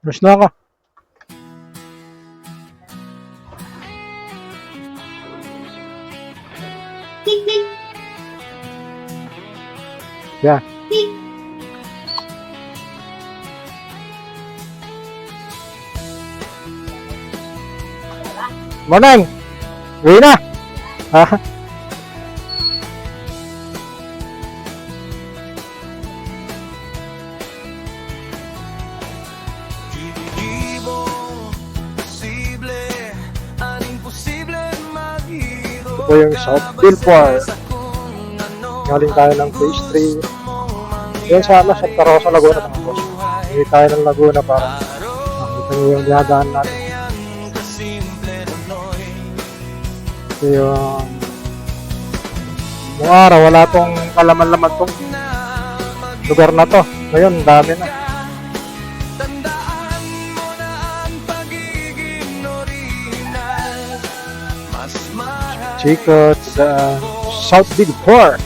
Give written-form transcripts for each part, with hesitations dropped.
Brush na ako. Yeah. Morning! Uwi na! Ha? Ito po yung South Bilport. Galing tayo ng phase 3. Yan sa Santa Rosa, Laguna. Hindi tayo ng Laguna para makita nyo yung dinadaan natin. Ito yung mga araw, wala tong kalaman-laman tong lugar na to. Ngayon, dami na. Chico to the South Bilport.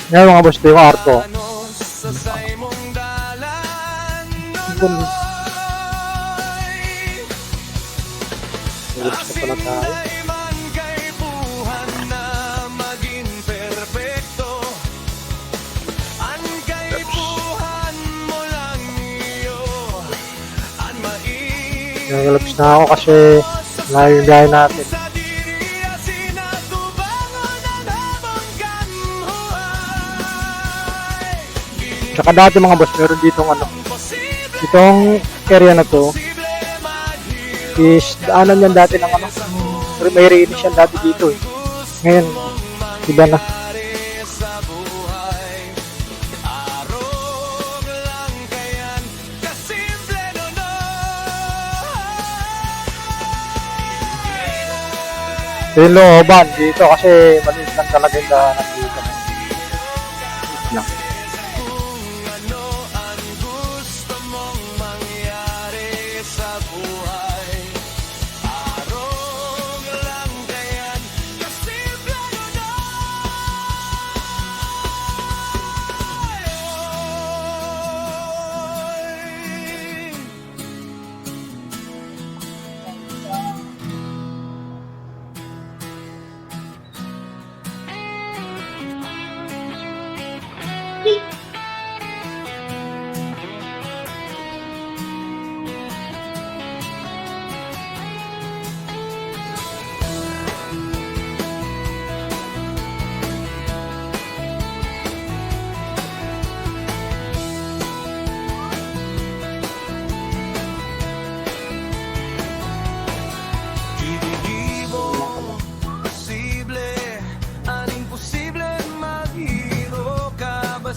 Yan mga boss, ito yung arko. Gusto pala tayo. Nagalapis na ako kasi layo yung biyahe natin. Tsaka dati mga boss, meron ditong itong area na to is daanan yan dati ng may railing yan dati dito eh. Ngayon, iba na. Ito yung looban dito kasi maliit lang talaga yung daanan dito. Lang. Posible, ang imposible maghiro ka ba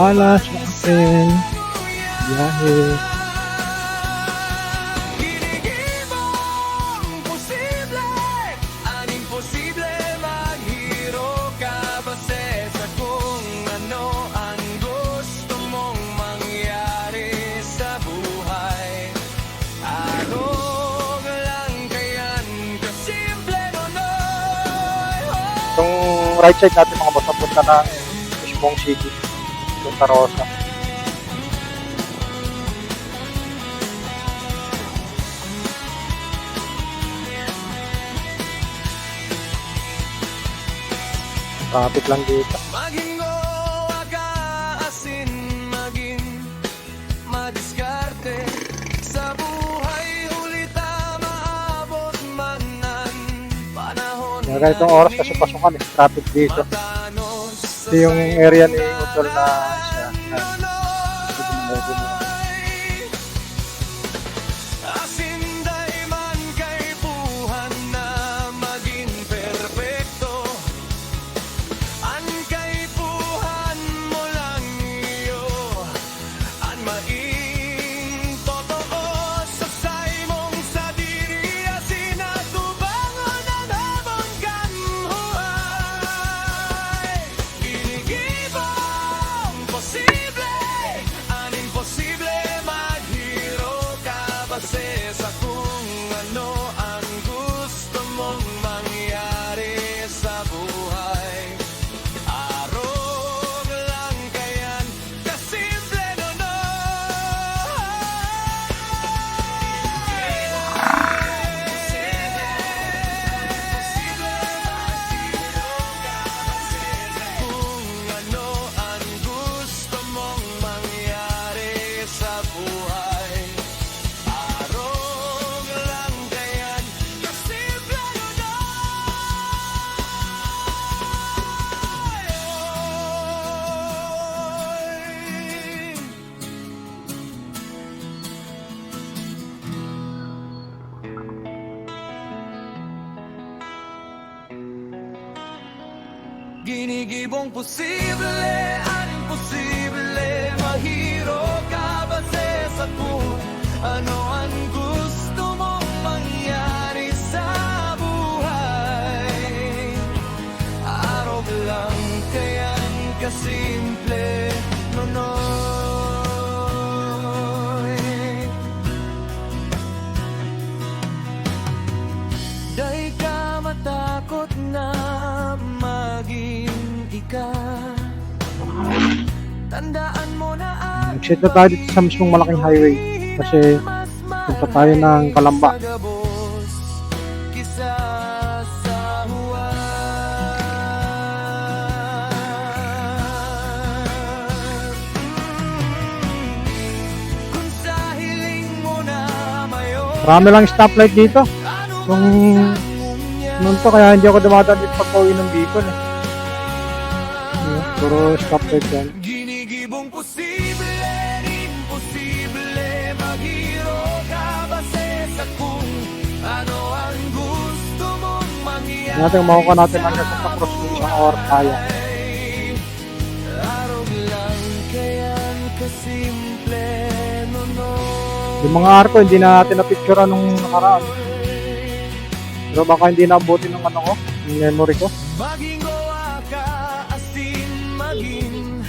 Bahala sa akin. Biyahe. Ginigibong posible, aning posible maghiro ka base sa kung ano ang gusto mong mangyari sa buhay. Arog lang kayan kasimple nonoy. Itong right side natin mga boss, punta na mismong city. Santa Rosa. Traffic lang dito. Maging agaasin, maging madiskarte sa buhay, ulita maabot manan panahon. Kaya ganitong oras kasi pasukan eh. Traffic dito. Ito yung area ni Utol na siya. Asinday man kay buhan na maging perpekto. An kay buhan mo lang iyo. An maing totoo sa saymong sa diri asinatubangon ang habon kamuhay. Ginigibong posible, aning posible maghiro ka base sa kung ano ang gusto mong mangyari sa buhay. Arog lang kayan kasimple kung ano ang gusto mong mangyari sa buhay. Arog lang kayan kasimple Ginigibong posible, aning posible mahiro ka base sa kung ano ang gusto mong mangyari sa buhay. Arog lang kayan kasimple nonoy. Day ka matakot na maging ika. Tandaan mo na ang Exit na tayo dito sa mismong malaking highway. Kasi punta tayo ng Kalamba. Kisa sa huwan. Kung sa hiling mo na mayon, Marami lang stoplight dito. Kung noon to, kaya hindi ako dumadaan dito pag pauwi ng Bicol eh. Puro stoplight yan. Ginigibong posible, imposible maghiro ka base sa kung ano ang gusto mong mangyari. Natin makuha natin hanggang sa Cruz ng isang oras kaya. Arog lang kayan kasimple nonoy. Yung mga arko hindi na natin na-picture nung nakaraan. Pero baka hindi naabuti ng ano ko, yung memory ko. Maging gawa ka asin, maging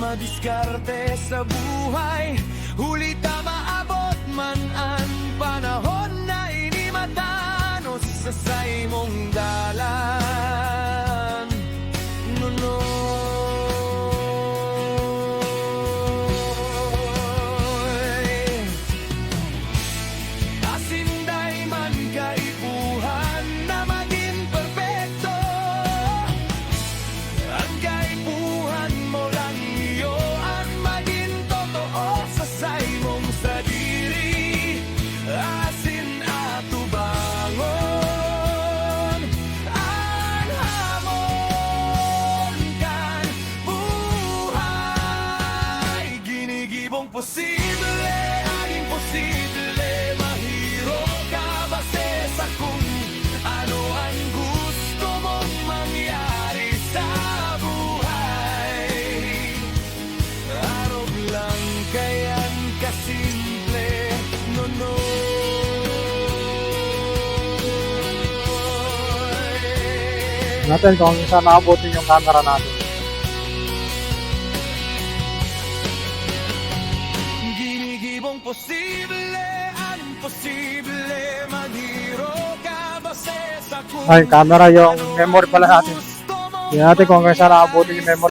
madiskarte sa buhay. Huli ta maabot man ang panahon na inimatanos sa saymong dalan. Nonoy. Asinday man kaipuhan na maging perpekto. Ang kaipuhan mo lang iyo ang maging totoo sa saymong sa diri. Asin at tubangon ang hamon kan buhay. Ginigibong posible, aging posible mahiro ka base sa kung ano ang gusto mong mangyari sa buhay. natin kung saan nakabutin yung camera natin. Ginigibong posible, ang imposible, maghiro ka base sa kung Ay, camera yung memory pala natin. gusto mo. Tingnan natin kung hanggang saan nakabutin yung memory.